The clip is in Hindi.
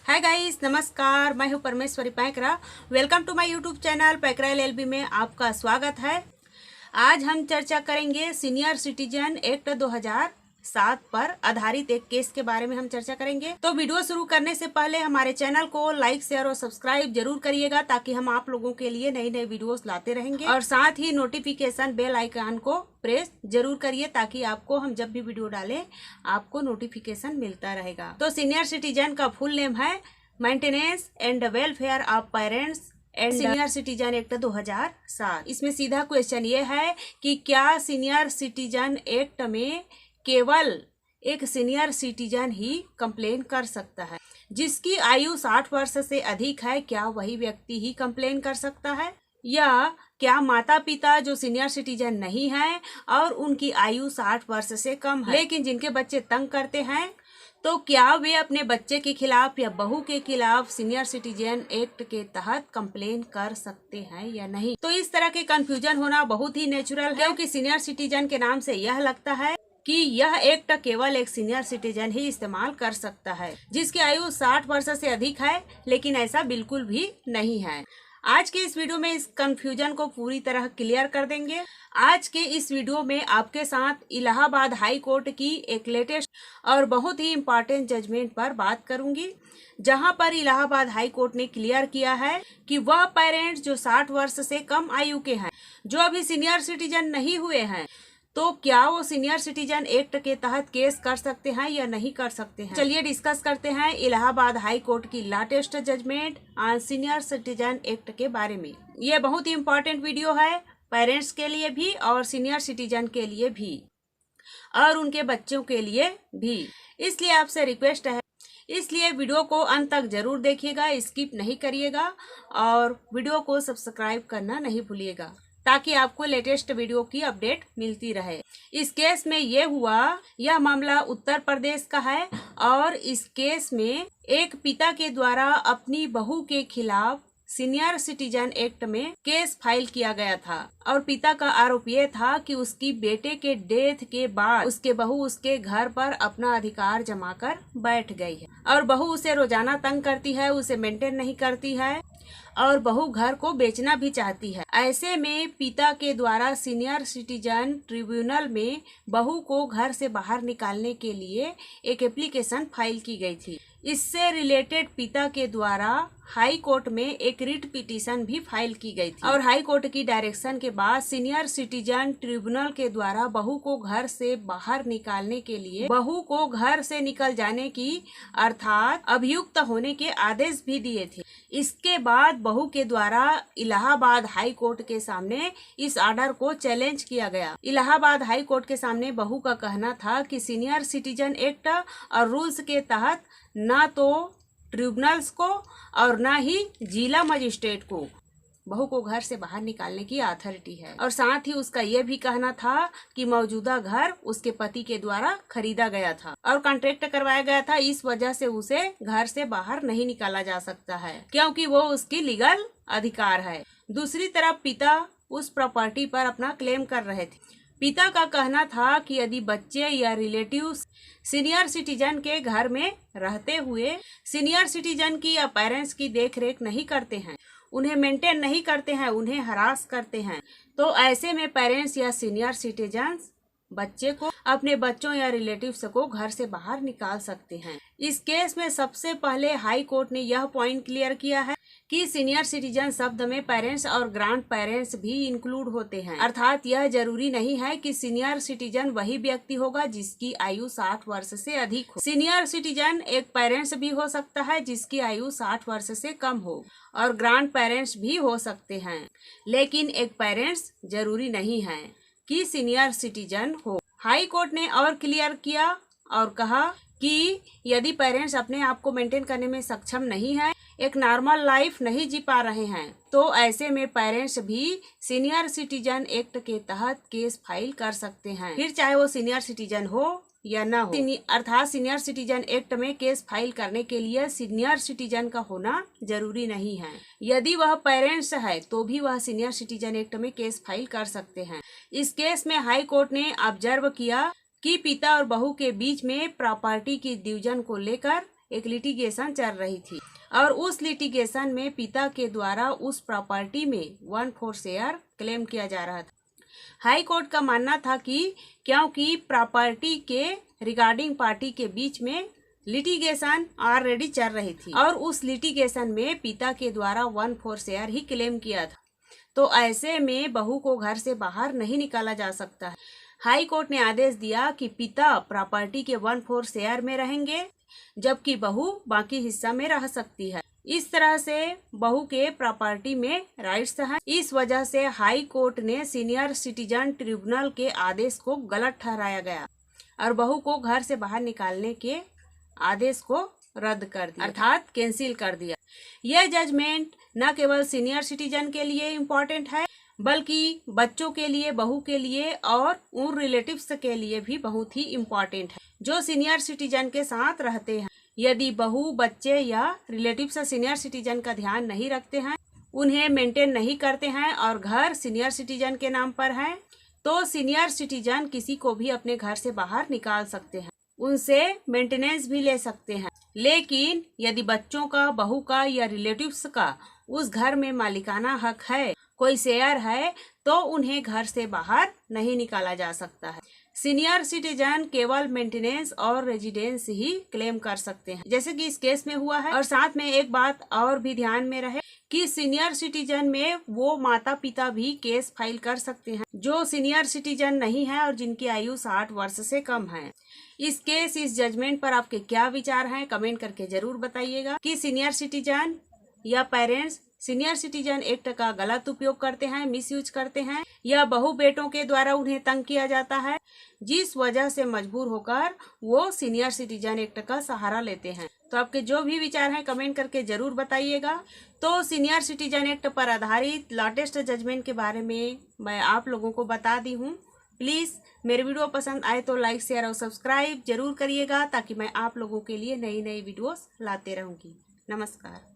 हाय गाइस, नमस्कार। मैं हूं Parmeshwari Paikra. Welcome to my YouTube channel Paikra LLB में आपका स्वागत है। आज हम चर्चा करेंगे सीनियर सिटीजन एक्ट 2007 पर आधारित एक केस के बारे में हम चर्चा करेंगे। तो वीडियो शुरू करने से पहले हमारे चैनल को लाइक, शेयर और सब्सक्राइब जरूर करिएगा, ताकि हम आप लोगों के लिए नई नई वीडियोस लाते रहेंगे। और साथ ही नोटिफिकेशन बेल आइकन को प्रेस जरूर करिए, ताकि आपको हम जब भी वीडियो डालें आपको नोटिफिकेशन मिलता रहेगा। तो सीनियर सिटीजन का फुल नेम है maintenance and welfare of parents and senior citizen act 2007। इसमें सीधा क्वेश्चन ये है कि क्या सीनियर सिटीजन एक्ट में केवल एक सीनियर सिटीजन ही कंप्लेन कर सकता है? जिसकी आयु 60 वर्ष से अधिक है, क्या वही व्यक्ति ही कंप्लेन कर सकता है? या क्या माता पिता जो सीनियर सिटीजन नहीं है और उनकी आयु 60 वर्ष से कम है, लेकिन जिनके बच्चे तंग करते हैं, तो क्या वे अपने बच्चे के खिलाफ या बहू के खिलाफ सीनियर सिटीजन एक्ट के तहत कंप्लेन कर सकते हैं या नहीं? तो इस तरह के कंफ्यूजन होना बहुत ही नेचुरल है, क्योंकि सीनियर सिटीजन के नाम से यह लगता है कि यह एक्ट केवल एक सीनियर सिटीजन ही इस्तेमाल कर सकता है जिसकी आयु 60 वर्ष से अधिक है, लेकिन ऐसा बिल्कुल भी नहीं है। आज के इस वीडियो में इस कंफ्यूजन को पूरी तरह क्लियर कर देंगे। आज के इस वीडियो में आपके साथ इलाहाबाद हाई कोर्ट की एक लेटेस्ट और बहुत ही इम्पोर्टेंट जजमेंट पर बात करूंगी, जहां पर इलाहाबाद हाई कोर्ट ने क्लियर किया है कि वह पेरेंट्स जो 60 वर्ष से कम आयु के हैं, जो अभी सीनियर सिटीजन नहीं हुए हैं, तो क्या वो सीनियर सिटीजन एक्ट के तहत केस कर सकते हैं या नहीं कर सकते हैं। चलिए डिस्कस करते हैं इलाहाबाद हाई कोर्ट की latest judgment on senior citizen act के बारे में। ये बहुत ही इम्पोर्टेंट वीडियो है पेरेंट्स के लिए भी और सीनियर सिटीजन के लिए भी और उनके बच्चों के लिए भी। इसलिए आपसे रिक्वेस्ट है, इसलिए वीडियो को अंत तक जरूर देखिएगा, स्किप नहीं करिएगा और वीडियो को सब्सक्राइब करना नहीं भूलिएगा, ताकि आपको लेटेस्ट वीडियो की अपडेट मिलती रहे। इस केस में यह मामला उत्तर प्रदेश का है और इस केस में एक पिता के द्वारा अपनी बहू के खिलाफ सीनियर सिटीजन एक्ट में केस फाइल किया गया था और पिता का आरोप ये था कि उसकी बेटे के डेथ के बाद उसके बहू उसके घर पर अपना अधिकार जमा कर बैठ गई है और बहू उसे रोजाना तंग करती है, उसे मेंटेन नहीं करती है और बहू घर को बेचना भी चाहती है। ऐसे में पिता के द्वारा सीनियर सिटीजन ट्रिब्यूनल में बहू को घर से बाहर निकालने के लिए एक एप्लीकेशन फाइल की गई थी। इससे रिलेटेड पिता के द्वारा हाई कोर्ट में एक रिट पिटीशन भी फाइल की गई थी और हाई कोर्ट की डायरेक्शन के बाद सीनियर सिटीजन ट्रिब्यूनल के द्वारा बहू को घर से बाहर निकालने के लिए बहू को घर से निकल जाने की अर्थात अभियुक्त होने के आदेश भी दिए थे। इसके बाद बहू के द्वारा इलाहाबाद हाई कोर्ट के सामने इस ऑर्डर को चैलेंज किया गया। इलाहाबाद हाई कोर्ट के सामने बहू का कहना था कि सीनियर सिटीजन एक्ट और रूल्स के तहत ना तो ट्रिब्यूनल्स को और ना ही जिला मजिस्ट्रेट को बहू को घर से बाहर निकालने की अथॉरिटी है, और साथ ही उसका यह भी कहना था कि मौजूदा घर उसके पति के द्वारा खरीदा गया था और कॉन्ट्रैक्ट करवाया गया था। इस वजह से उसे घर से बाहर नहीं निकाला जा सकता है, क्योंकि वो उसकी लीगल अधिकार है। दूसरी तरफ पिता उस प्रॉपर्टी पर अपना क्लेम कर रहे थे। पिता का कहना था कि यदि बच्चे या रिलेटिव्स सीनियर सिटीजन के घर में रहते हुए सीनियर सिटीजन की या पेरेंट्स की देखरेख नहीं करते हैं, उन्हें मेंटेन नहीं करते हैं, उन्हें हरास करते हैं, तो ऐसे में पेरेंट्स या सीनियर सिटीजन्स बच्चे को अपने बच्चों या रिलेटिव्स को घर से बाहर निकाल सकते हैं। इस केस में सबसे पहले हाई कोर्ट ने यह पॉइंट क्लियर किया है कि सीनियर सिटीजन शब्द में पेरेंट्स और ग्रांड पेरेंट्स भी इंक्लूड होते हैं, अर्थात यह जरूरी नहीं है कि सीनियर सिटीजन वही व्यक्ति होगा जिसकी आयु 60 वर्ष से अधिक हो। सीनियर सिटीजन एक पेरेंट्स भी हो सकता है जिसकी आयु 60 वर्ष से कम हो और ग्रांड पेरेंट्स भी हो सकते हैं, लेकिन एक पेरेंट्स जरूरी नहीं है कि सीनियर सिटीजन हो। हाई कोर्ट ने और क्लियर किया और कहा कि यदि पेरेंट्स अपने आप को मेंटेन करने में सक्षम नहीं है, एक नॉर्मल लाइफ नहीं जी पा रहे हैं, तो ऐसे में पेरेंट्स भी सीनियर सिटीजन एक्ट के तहत केस फाइल कर सकते हैं, फिर चाहे वो सीनियर सिटीजन हो या ना हो। अर्थात सीनियर सिटीजन एक्ट में केस फाइल करने के लिए सीनियर सिटीजन का होना जरूरी नहीं है। यदि वह पेरेंट्स है तो भी वह सीनियर सिटीजन एक्ट में केस फाइल कर सकते हैं। इस केस में हाई कोर्ट ने ऑब्जर्व किया कि पिता और बहू के बीच में प्रॉपर्टी की डिवीजन को लेकर एक लिटिगेशन चल रही थी और उस लिटिगेशन में पिता के द्वारा उस प्रॉपर्टी में 1/4 शेयर क्लेम किया जा रहा था। हाई कोर्ट का मानना था कि क्योंकि प्रॉपर्टी के रिगार्डिंग पार्टी के बीच में लिटिगेशन ऑलरेडी चल रही थी और उस लिटिगेशन में पिता के द्वारा 1/4 शेयर ही क्लेम किया था, तो ऐसे में बहू को घर से बाहर नहीं निकाला जा सकता है। हाई कोर्ट ने आदेश दिया कि पिता प्रॉपर्टी के 1/4 शेयर में रहेंगे जबकि बहू बाकी हिस्सा में रह सकती है। इस तरह से बहू के प्रॉपर्टी में राइट्स हैं। इस वजह से हाई कोर्ट ने सीनियर सिटीजन ट्रिब्यूनल के आदेश को गलत ठहराया गया और बहू को घर से बाहर निकालने के आदेश को रद्द कर दिया, अर्थात कैंसिल कर दिया। यह जजमेंट न केवल सीनियर सिटीजन के लिए इम्पोर्टेंट है बल्कि बच्चों के लिए, बहू के लिए और उन रिलेटिव्स के लिए भी बहुत ही इम्पोर्टेंट है जो सीनियर सिटीजन के साथ रहते हैं। यदि बहू, बच्चे या रिलेटिव्स सीनियर सिटीजन का ध्यान नहीं रखते हैं, उन्हें मेंटेन नहीं करते हैं और घर सीनियर सिटीजन के नाम पर है, तो सीनियर सिटीजन किसी को भी अपने घर से बाहर निकाल सकते हैं, उनसे मेंटेनेंस भी ले सकते हैं। लेकिन यदि बच्चों का, बहू का या रिलेटिव्स का उस घर में मालिकाना हक है, कोई शेयर है, तो उन्हें घर से बाहर नहीं निकाला जा सकता है। सीनियर सिटीजन केवल मेंटेनेंस और रेजिडेंस ही क्लेम कर सकते हैं, जैसे कि इस केस में हुआ है। और साथ में एक बात और भी ध्यान में रहे कि सीनियर सिटीजन में वो माता पिता भी केस फाइल कर सकते हैं जो सीनियर सिटीजन नहीं है और जिनकी आयु 60 वर्ष से कम है। इस केस, इस जजमेंट पर आपके क्या विचार हैं, कमेंट करके जरूर बताइएगा कि सीनियर सिटीजन या पेरेंट्स सीनियर सिटीजन एक्ट का गलत उपयोग करते हैं, मिसयूज करते हैं, या बहू बेटों के द्वारा उन्हें तंग किया जाता है जिस वजह से मजबूर होकर वो सीनियर सिटीजन एक्ट का सहारा लेते हैं। तो आपके जो भी विचार हैं कमेंट करके जरूर बताइएगा। तो सीनियर सिटीजन एक्ट पर आधारित लेटेस्ट जजमेंट के बारे में मैं आप लोगों को बता दी हूँ। प्लीज़ मेरे वीडियो पसंद आए तो लाइक, शेयर और सब्सक्राइब जरूर करिएगा ताकि मैं आप लोगों के लिए नई नई वीडियोस लाते रहूँगी। नमस्कार।